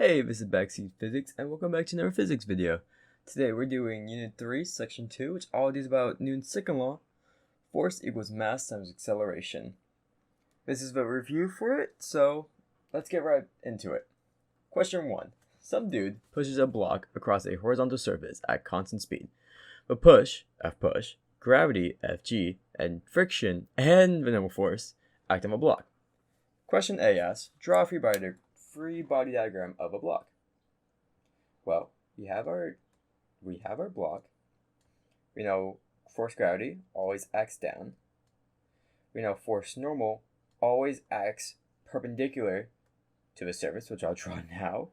Hey, this is Backseat Physics, and welcome back to another physics video. Today we're doing Unit 3, Section 2, which all deals about Newton's second law, force equals mass times acceleration. This is the review for it, so let's get right into it. Question 1. Some dude pushes a block across a horizontal surface at constant speed. The push, F push, gravity, Fg, and friction, and the normal force act on the block. Question A asks, draw a free body diagram of a block. Well, we have our block. We know force gravity always acts down. We know force normal always acts perpendicular to the surface, which I'll draw now.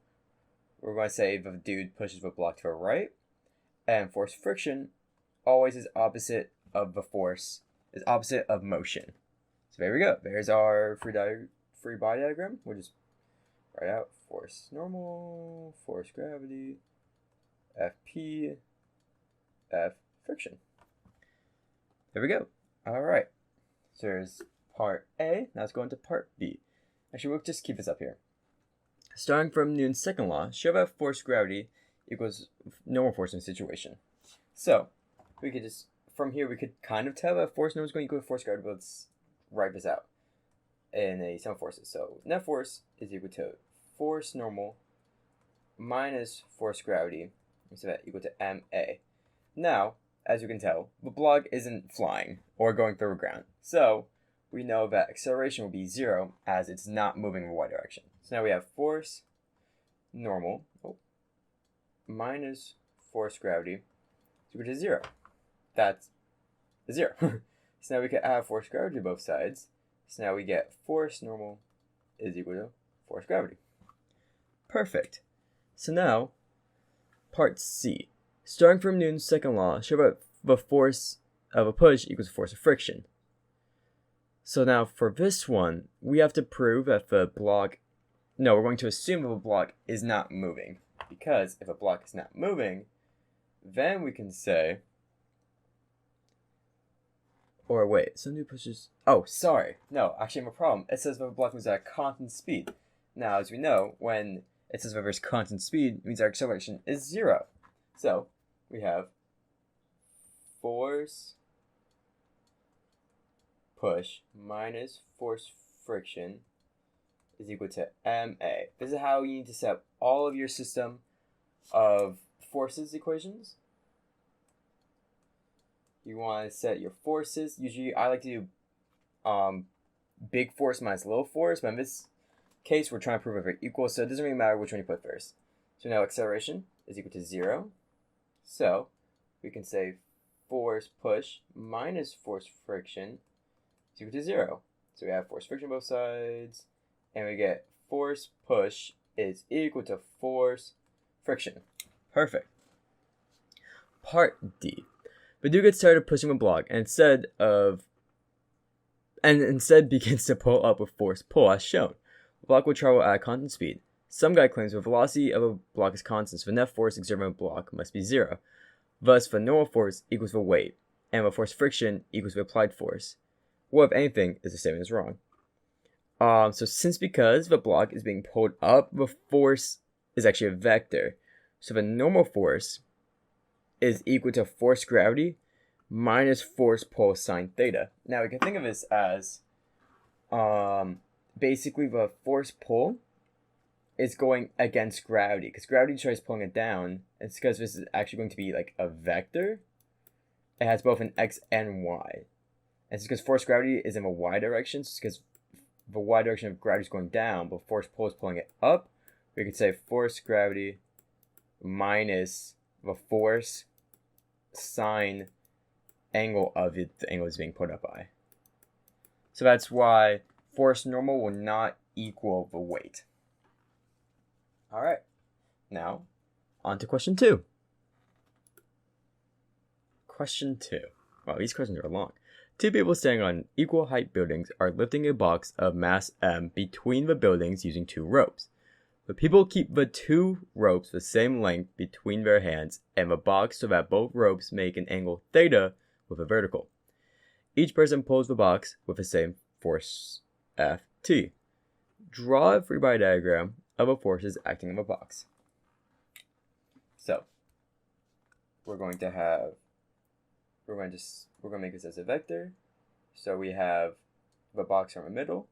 We're going to say the dude pushes the block to the right, and force friction always is opposite of motion. So there we go. There's our free body diagram. We'll just write out force normal, force gravity, Fp, F friction. There we go. All right. So there's part A. Now let's go into part B. Actually, we'll just keep this up here. Starting from Newton's second law, show that force gravity equals normal force in a situation. So we could just, from here, we could kind of tell that force normal is going to equal force gravity, but let's write this out in a sum of forces. So net force is equal to force normal minus force gravity, so that equal to ma. Now, as you can tell, the block isn't flying or going through the ground, so we know that acceleration will be 0 as it's not moving in the y direction. So now we have force normal minus force gravity is equal to 0. That's 0. So now we can add force gravity to both sides. So now we get force normal is equal to force gravity. Perfect. So now, part C. Starting from Newton's second law, show that the force of a push equals the force of friction. So now for this one, we have to prove that we're going to assume that the block is not moving. Because if a block is not moving, then we can say, or wait, somebody pushes, oh, sorry. No, actually I have a problem. It says that the block moves at a constant speed. Now, as we know, when it says that there's constant speed, it means our acceleration is 0. So we have force push minus force friction is equal to ma. This is how you need to set up all of your system of forces equations. You want to set your forces. Usually I like to do big force minus little force, but in this case we're trying to prove if they're equal, so it doesn't really matter which one you put first. So now acceleration is equal to 0. So we can say force push minus force friction is equal to 0. So we have force friction both sides, and we get force push is equal to force friction. Perfect. Part D. The dude gets tired of pushing a block and instead begins to pull up with force pull as shown. The block will travel at a constant speed. Some guy claims the velocity of a block is constant, so the net force exerted on a block must be 0. Thus, the normal force equals the weight, and the force friction equals the applied force. What, if anything, is the same as wrong? Because the block is being pulled up, the force is actually a vector. So the normal force is equal to force gravity minus force pull sine theta. Now we can think of this as basically the force pull is going against gravity, because gravity tries pulling it down. It's because this is actually going to be like a vector. It has both an x and y. And it's because force gravity is in the y direction. So it's because the y direction of gravity is going down, but force pull is pulling it up. We could say force gravity minus the force sine angle of the angle is being put up by. So that's why force normal will not equal the weight. All right, now on to question 2. Question 2. Wow, these questions are long. 2 people standing on equal height buildings are lifting a box of mass m between the buildings using 2 ropes. The people keep the 2 ropes the same length between their hands and the box so that both ropes make an angle theta with a vertical. Each person pulls the box with the same force Ft. Draw a free body diagram of a forces acting on a box. So we're going to make this as a vector. So we have the box from the middle,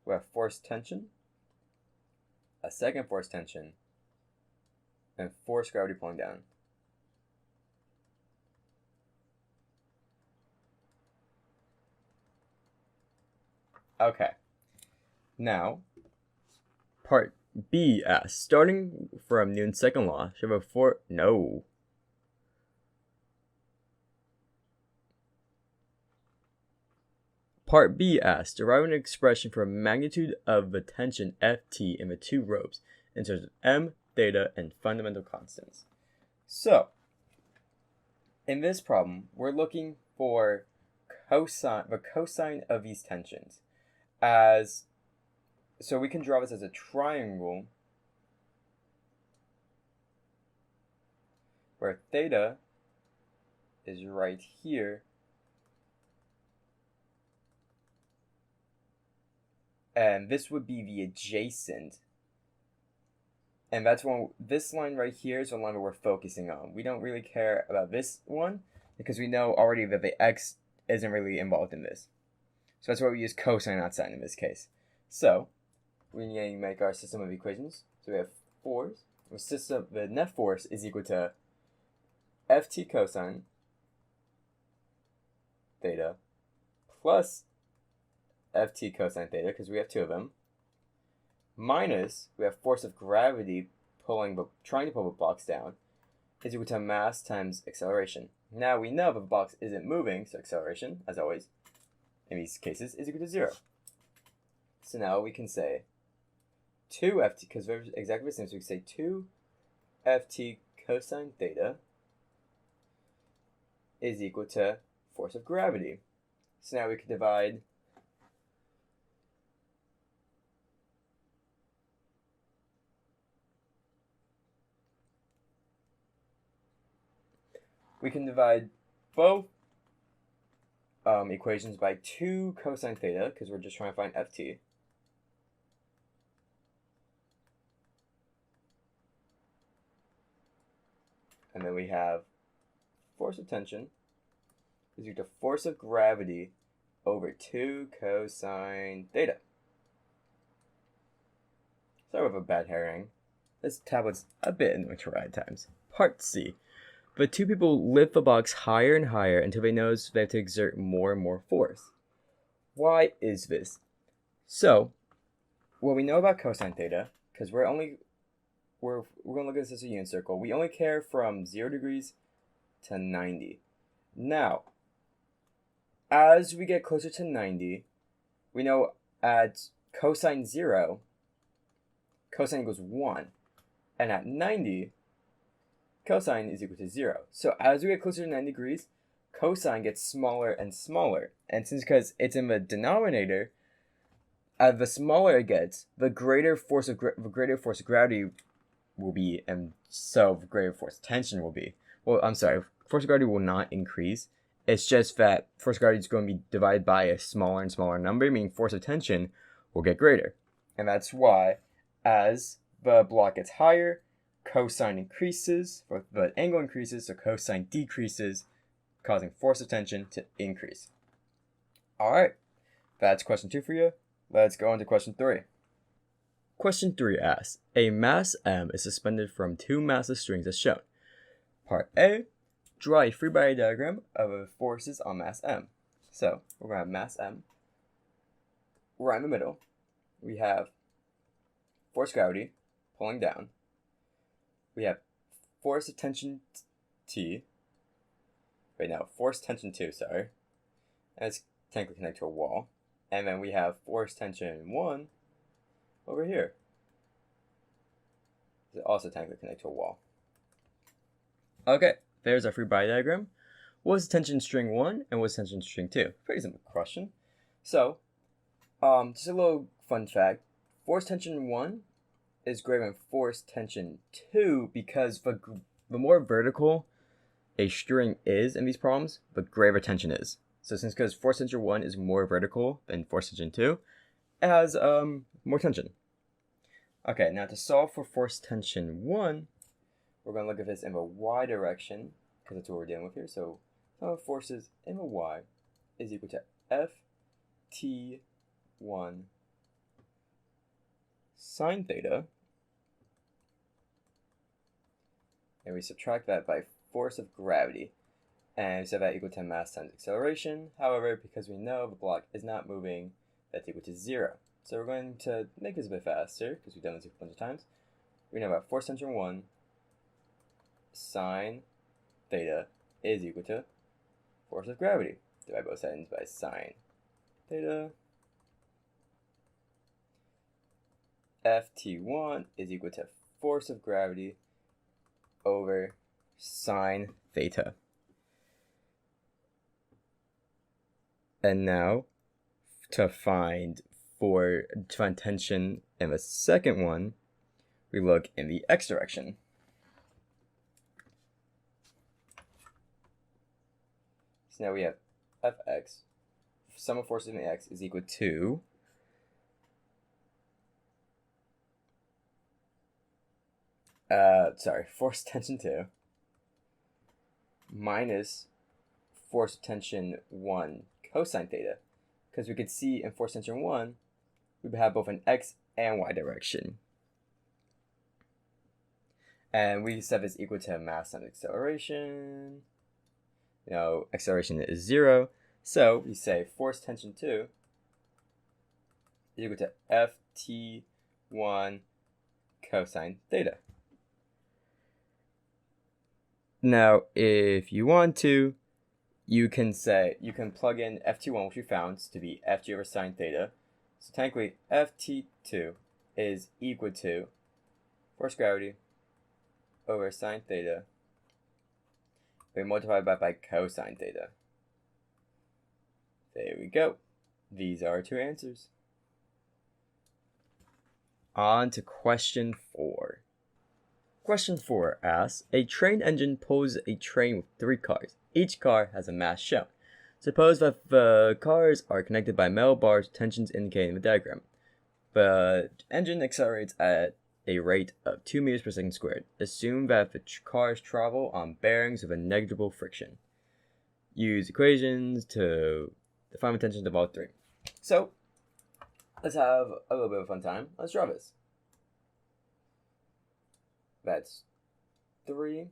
we have force tension, a second force tension, and force gravity pulling down. Okay, now part B asks, starting from Newton's second law, should have Part B asks, derive an expression for a magnitude of the tension Ft in the two ropes in terms of m, theta, and fundamental constants. So, in this problem, we're looking for the cosine of these tensions. So we can draw this as a triangle where theta is right here, and this would be the adjacent. And that's when this line right here is the line that we're focusing on. We don't really care about this one because we know already that the x isn't really involved in this. So that's why we use cosine, not sine in this case. So we need to make our system of equations. So we have force. The net force is equal to Ft cosine theta plus Ft cosine theta, because we have two of them, minus, we have force of gravity trying to pull the box down, is equal to mass times acceleration. Now we know that the box isn't moving, so acceleration, as always, in these cases, is equal to 0. So now we can say 2Ft, because they're exactly the same, so we can say 2Ft cosine theta is equal to force of gravity. So now we can divide both equations by 2 cosine theta, because we're just trying to find Ft. And then we have force of tension is equal to force of gravity over 2 cosine theta. Sorry with a bad hearing. This tablet's a bit annoying to write at times. Part C. The two people lift the box higher and higher until they notice they have to exert more and more force. Why is this? So, what we know about cosine theta, because we're going to look at this as a unit circle, we only care from 0 degrees to 90. Now, as we get closer to 90, we know at cosine 0, cosine equals 1. And at 90, cosine is equal to 0. So as we get closer to 90 degrees, cosine gets smaller and smaller. And because it's in the denominator, the smaller it gets, the greater force of gravity will be, and so the greater force of tension will be. Well, I'm sorry, force of gravity will not increase. It's just that force of gravity is going to be divided by a smaller and smaller number, meaning force of tension will get greater. And that's why, as the block gets higher, cosine increases, or the angle increases, so cosine decreases, causing force of tension to increase. Alright, that's question 2 for you. Let's go on to question 3. Question 3 asks, a mass M is suspended from two massive strings as shown. Part A, draw a free body diagram of the forces on mass M. So, we're going to have mass M. Right in the middle, we have force gravity pulling down. We have force of tension T. Wait, no, force tension 2, sorry. And it's technically connected to a wall. And then we have force tension 1 over here. It's also technically connected to a wall. Okay, there's our free body diagram. What is tension string 1 and what is tension string 2? Pretty simple question. So, just a little fun fact. Force tension 1 is greater than force tension 2 because the more vertical a string is in these problems, the greater tension is. So because force tension 1 is more vertical than force tension 2, it has more tension. Okay, now to solve for force tension 1, we're going to look at this in the y direction, because that's what we're dealing with here. So sum of forces in the y is equal to Ft1 sine theta, and we subtract that by force of gravity, and we set that equal to mass times acceleration. However, because we know the block is not moving, that's equal to 0. So we're going to make this a bit faster, because we've done this a bunch of times. We know that force tension 1 sine theta is equal to force of gravity. Divide both sides by sine theta. Ft1 is equal to force of gravity over sine theta. And now, to find tension in the second one, we look in the x direction. So now we have Fx, sum of forces in the x, is equal to force tension 2 minus force tension 1 cosine theta, because we could see in force tension 1 we have both an x and y direction, and we set this equal to mass times acceleration. Acceleration is 0, so we say force tension 2 is equal to Ft1 cosine theta. Now, if you want to, you can plug in Ft1, which we found to be Ft over sine theta. So technically, Ft2 is equal to force gravity over sine theta, we multiply by cosine theta. There we go. These are our two answers. On to question 4. Question 4 asks, a train engine pulls a train with 3 cars. Each car has a mass shown. Suppose that the cars are connected by metal bars, tensions indicated in the diagram. The engine accelerates at a rate of 2 meters per second squared. Assume that the cars travel on bearings with a negligible friction. Use equations to define the tensions of all 3. So, let's have a little bit of a fun time. Let's draw this. That's 3,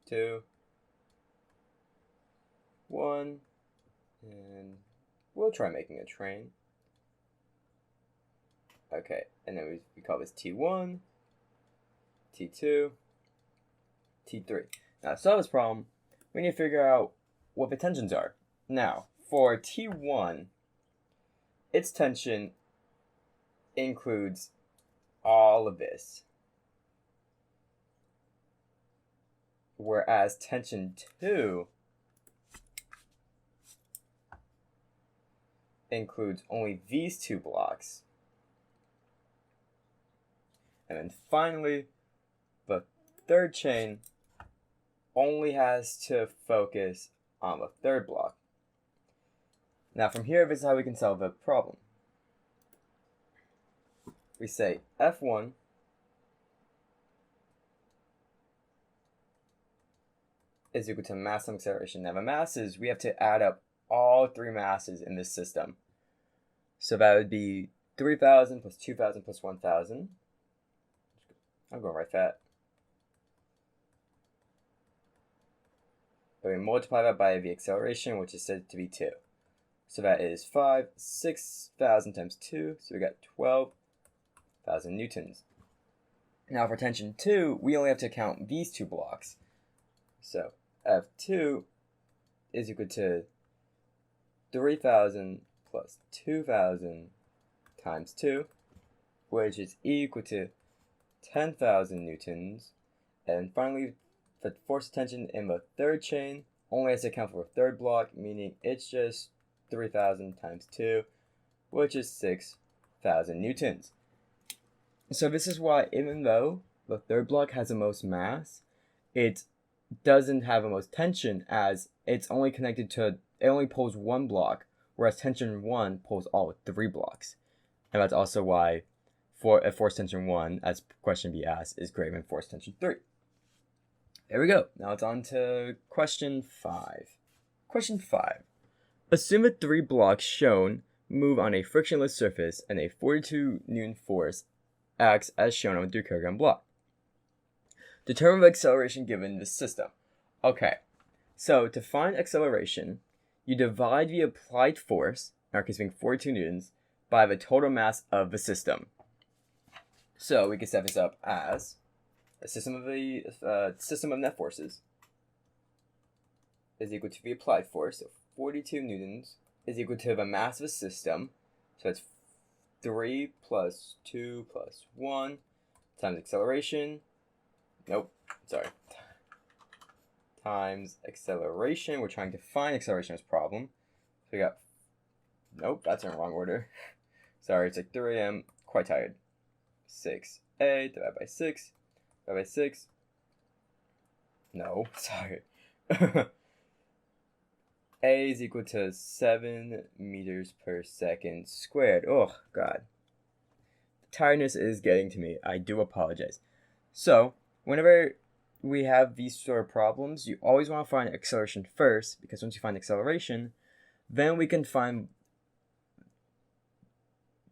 2, 1, and we'll try making a train. Okay, and then we call this T1, T2, T3. Now to solve this problem, we need to figure out what the tensions are. Now, for T1, its tension includes all of this, whereas tension 2 includes only these 2 blocks. And then finally, the third chain only has to focus on the third block. Now from here, this is how we can solve the problem. We say F1 is equal to mass times acceleration. Now the masses, we have to add up all 3 masses in this system. So that would be 3,000 plus 2,000 plus 1,000. I'm going right fat. But we multiply that by the acceleration, which is said to be 2. So that is 6,000 times 2, so we got 12,000 newtons. Now for tension 2, we only have to count these 2 blocks. So F2 is equal to 3,000 plus 2,000 times 2, which is equal to 10,000 newtons. And finally, the force of tension in the third chain only has to account for a third block, meaning it's just 3,000 times 2, which is 6,000 newtons. So this is why, even though the third block has the most mass, it doesn't have the most tension, as it's only connected to, it only pulls 1 block, whereas tension 1 pulls all 3 blocks. And that's also why force tension 1, as question B asks, is greater than force tension 3. There we go. Now it's on to question 5. Question 5. Assume the 3 blocks shown move on a frictionless surface and a 42 Newton force acts as shown on a 3 kilogram block. Determine the acceleration given the system. Okay, so to find acceleration, you divide the applied force, in our case being 42 newtons, by the total mass of the system. So we can set this up as a system of net forces is equal to the applied force, so 42 newtons is equal to the mass of the system, so it's 3 plus 2 plus 1 times acceleration, times acceleration. We're trying to find acceleration in this problem. So we got, that's in the wrong order. Sorry, it's like 3 a.m., quite tired. 6a divided by 6, divided by 6. No, sorry. A is equal to 7 meters per second squared. Oh, God. Tiredness is getting to me. I do apologize. So, whenever we have these sort of problems, you always want to find acceleration first, because once you find acceleration, then we can find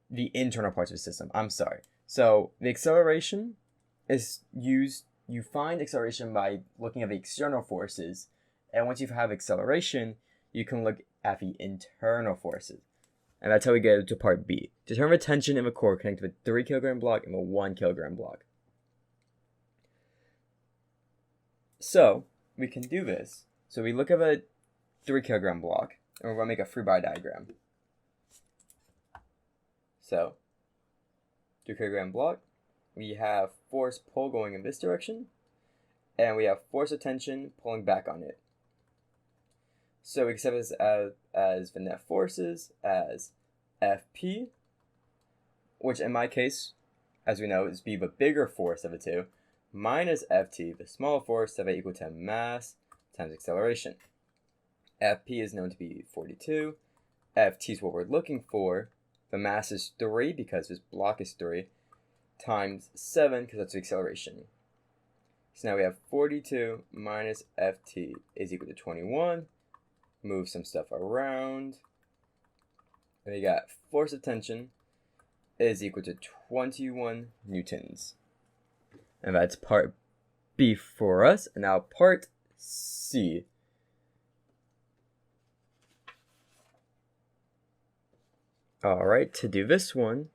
the internal parts of the system. I'm sorry. So, the acceleration is used, you find acceleration by looking at the external forces, and once you have acceleration, you can look at the internal forces. And that's how we get to part B. Determine the tension in the core connected with 3 kilogram block and the 1 kilogram block. So, we can do this. So we look at a 3 kilogram block, and we're going to make a free body diagram. So, 3 kilogram block, we have force pull going in this direction, and we have force of tension pulling back on it. So we can set this as the net forces as Fp, which in my case, as we know, is be the bigger force of the two, minus Ft, the smaller force, so that equal to mass times acceleration. Fp is known to be 42. Ft is what we're looking for. The mass is 3 because this block is 3, times 7 because that's the acceleration. So now we have 42 minus Ft is equal to 21. Move some stuff around. And we got force of tension is equal to 21 newtons. And that's part B for us. And now part C. Alright, to do this one,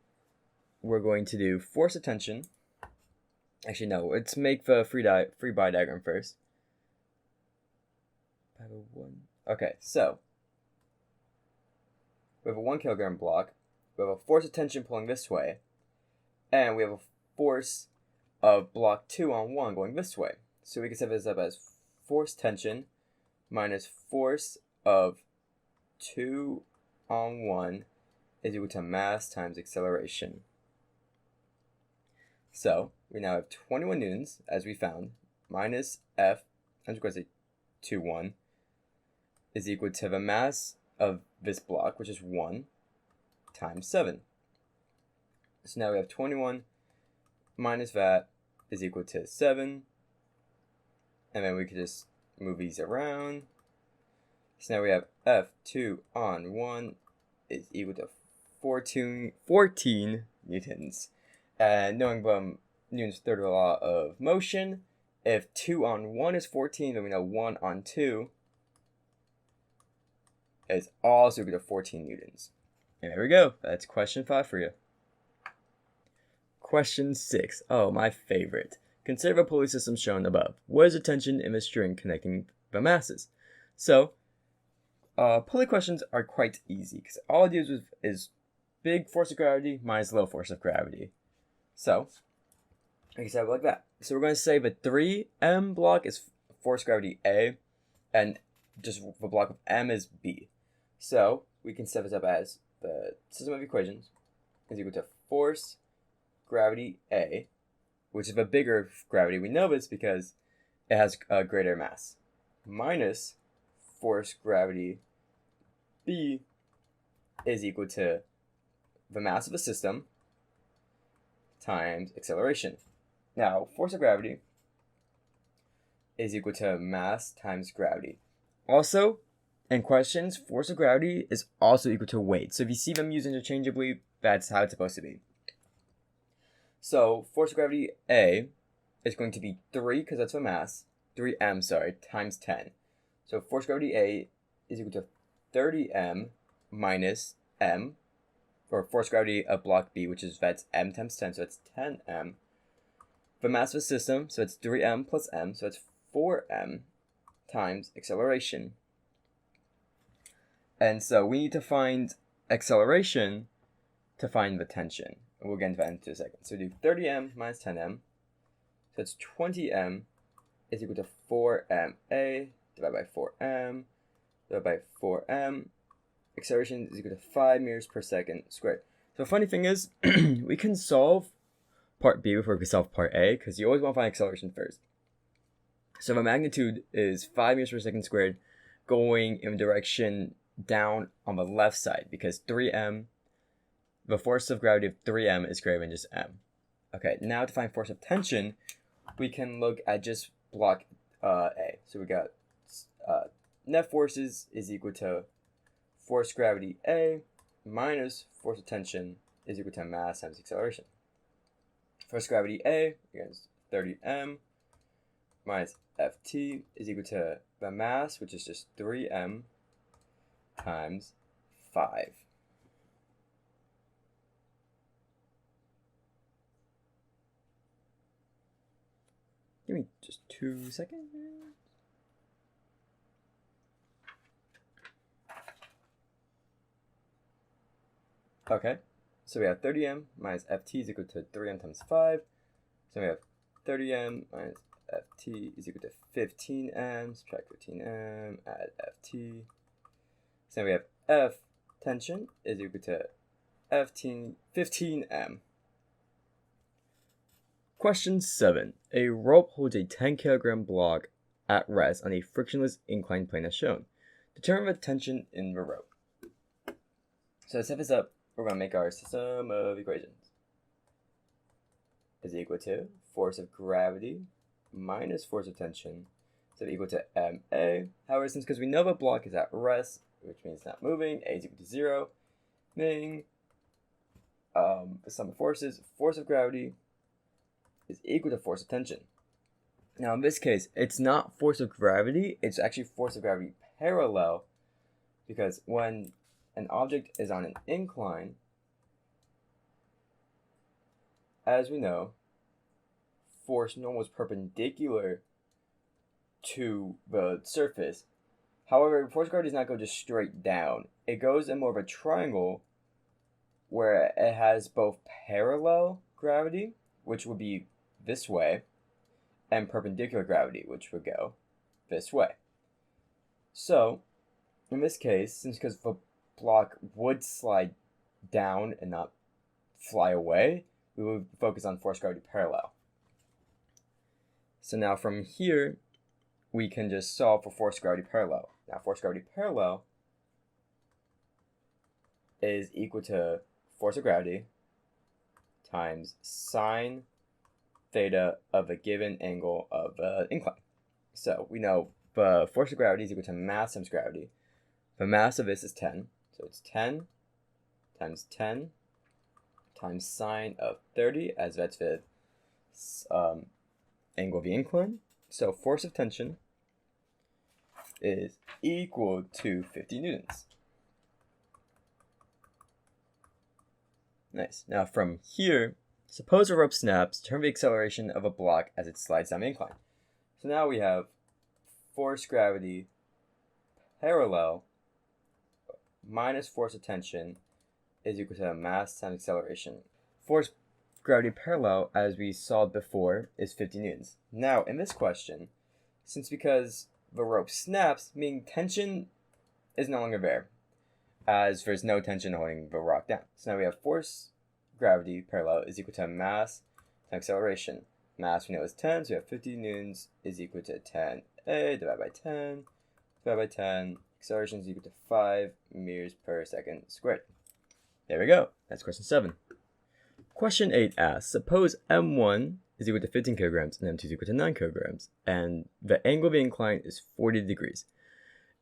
we're going to do force of tension. Actually, no, let's make the free body diagram first. Okay, so we have a 1 kilogram block, we have a force of tension pulling this way, and we have a force of block 2 on 1 going this way. So we can set this up as force tension minus force of 2 on 1 is equal to mass times acceleration. So we now have 21 newtons, as we found, minus F, I'm just going to say 2, 1, is equal to the mass of this block, which is 1, times 7. So now we have 21 minus that is equal to 7. And then we could just move these around. So now we have F2 on 1 is equal to 14 newtons. And knowing from Newton's third law of motion, if 2 on 1 is 14, then we know 1 on 2 is also equal to 14 newtons. And there we go. That's question 5 for you. Question 6. Oh, my favorite. Consider the pulley system shown above. What is the tension in the string connecting the masses? So, pulley questions are quite easy because all it deals with is big force of gravity minus low force of gravity. So, I can say it like that. So we're going to say the 3m block is force gravity A, and just the block of m is B. So we can set this up as the system of equations is equal to force gravity A, which is the bigger gravity. We know this because it has a greater mass, minus force gravity B is equal to the mass of a system times acceleration. Now, force of gravity is equal to mass times gravity. Also, in questions, force of gravity is also equal to weight. So if you see them used interchangeably, that's how it's supposed to be. So force of gravity A is going to be 3, because that's the mass, 3m, times 10. So force of gravity A is equal to 30m minus m, or force of gravity of block B, that's m times 10, so that's 10m. The mass of the system, so it's 3m plus m, so it's 4m times acceleration. And so we need to find acceleration to find the tension. And we'll get into that in a second. So we do 30m minus 10m. So it's 20m is equal to 4ma divided by 4m divided by 4m. Acceleration is equal to 5 meters per second squared. So the funny thing is, we can solve part B before we solve part A, because you always want to find acceleration first. So the magnitude is 5 meters per second squared going in the direction down on the left side, because 3m, the force of gravity of 3m is greater than just m. Okay, now to find force of tension, we can look at just block A. So we got net forces is equal to force gravity A minus force of tension is equal to mass times acceleration. Force gravity A, again, is 30m minus Ft is equal to the mass, which is just 3m times 5. Give me just 2 seconds. Okay, so we have 30m minus Ft is equal to 3m times 5. So we have 30m minus Ft is equal to 15m, subtract 15m, add Ft. So we have F, tension, is equal to 15m. Question 7. A rope holds a 10 kilogram block at rest on a frictionless inclined plane as shown. Determine the tension in the rope. So to set this up, we're going to make our system of equations. Is equal to force of gravity minus force of tension, so equal to ma. However, since because we know the block is at rest, which means it's not moving, a is equal to 0, meaning the sum of forces, force of gravity is equal to force of tension. Now in this case, it's not force of gravity, it's actually force of gravity parallel, because when an object is on an incline, as we know, force normal is perpendicular to the surface. However, force of gravity does not go just straight down. It goes in more of a triangle where it has both parallel gravity, which would be this way, and perpendicular gravity, which would go this way. So, in this case, since because the block would slide down and not fly away, we would focus on force gravity parallel. So now from here, we can just solve for force gravity parallel. Now force gravity parallel is equal to force of gravity times sine theta of a given angle of incline. So we know the force of gravity is equal to mass times gravity. The mass of this is 10, so it's 10 times 10 times sine of 30, as that's the angle of the incline. So force of tension is equal to 50 newtons. Nice. Now from here, suppose a rope snaps, determine the acceleration of a block as it slides down the incline. So now we have force gravity parallel minus force of tension is equal to mass times acceleration. Force gravity parallel, as we saw before, is 50 newtons. Now in this question, because the rope snaps, meaning tension is no longer there, as there's no tension holding the rock down. So now we have force gravity parallel is equal to mass times acceleration. Mass we know is 10, so we have 50 newtons is equal to 10a divided by 10 divided by 10. Acceleration is equal to 5 meters per second squared. There we go. That's question 7. Question 8 asks, suppose m1 is equal to 15 kilograms and m2 is equal to 9 kilograms, and the angle of the incline is 40 degrees.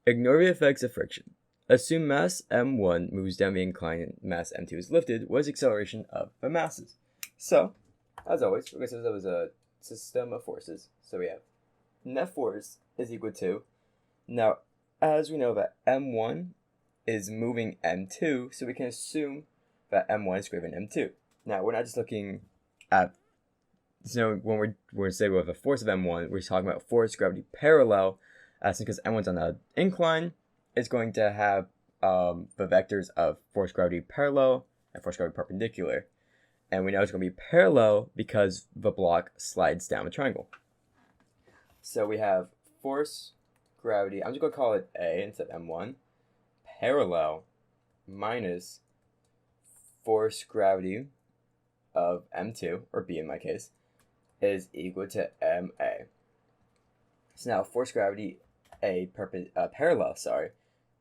Ignore the effects of friction. Assume mass m1 moves down the incline and mass m2 is lifted. What is the acceleration of the masses? So, as always, we're going to say that was a system of forces. So we have net force is equal to, now as we know that m1 is moving m2, so we can assume that m1 is greater than m2. Now we're not just looking at, so when we're saying we have a force of m1, we're talking about force gravity parallel, because m1's on the incline, it's going to have the vectors of force gravity parallel and force gravity perpendicular. And we know it's going to be parallel because the block slides down the triangle. So we have force gravity, I'm just going to call it A instead of m1, parallel minus force gravity of m2, or B in my case, is equal to ma. So now force gravity parallel,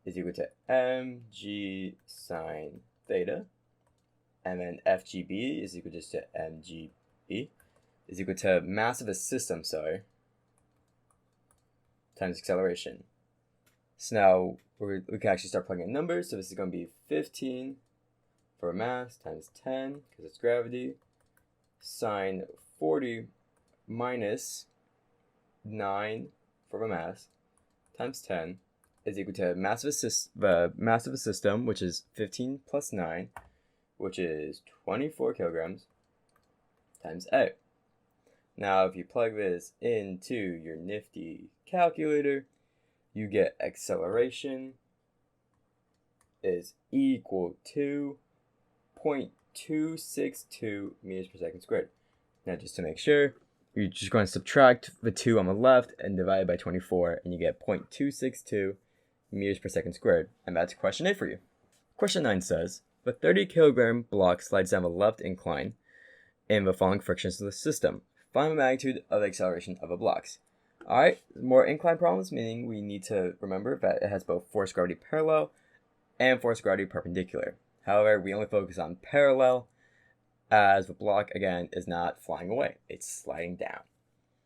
is equal to mg sine theta, and then FGB is equal just to mgb, is equal to mass of a system, times acceleration. So now we can actually start plugging in numbers. So this is going to be 15 for mass times 10, because it's gravity, sine 40 minus 9 for the mass times 10 is equal to the mass of a system, which is 15 plus 9, which is 24 kilograms, times A. Now, if you plug this into your nifty calculator, you get acceleration is equal to 0.262 meters per second squared. Now, just to make sure, you're just going to subtract the 2 on the left and divide it by 24, and you get 0.262 meters per second squared. And that's question 8 for you. Question 9 says, the 30 kilogram block slides down the left incline in the following frictions of the system. Find the magnitude of the acceleration of the blocks. Alright, more incline problems, meaning we need to remember that it has both force gravity parallel and force gravity perpendicular. However, we only focus on parallel, as the block, again, is not flying away. It's sliding down.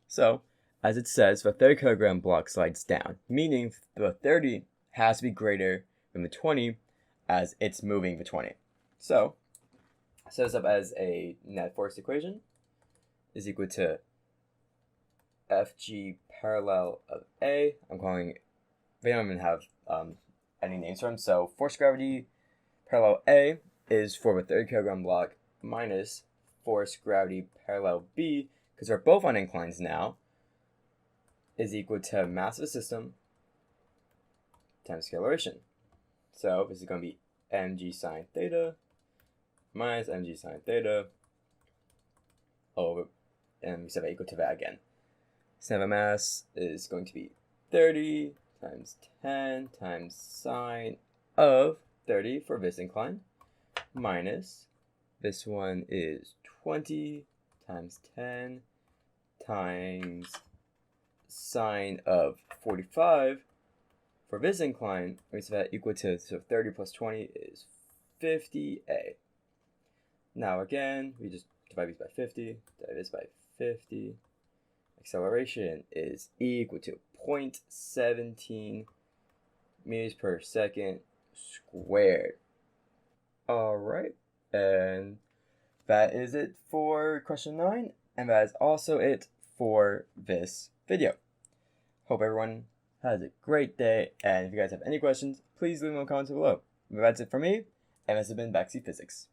So, as it says, the 30 kilogram block slides down, meaning the 30 has to be greater than the 20 as it's moving the 20. So, set this up as a net force equation is equal to Fg parallel of A. I'm calling, they don't even have any names for them. So, force gravity parallel A is for the 30 kilogram block minus force gravity parallel B, because they're both on inclines now, is equal to mass of the system times acceleration. So this is going to be mg sine theta minus mg sine theta over, and we set that equal to that again. So now the mass is going to be 30 times 10 times sine of 30 for this incline, minus this one is 20 times 10 times sine of 45 for this incline. We set that equal to, so 30 plus 20 is 50a. Now again, we just divide these by 50, divide this by 50. Acceleration is equal to 0.17 meters per second squared. Alright, and that is it for question 9, and that is also it for this video. Hope everyone has a great day, and if you guys have any questions, please leave them in the comments below. But that's it for me, and this has been Backseat Physics.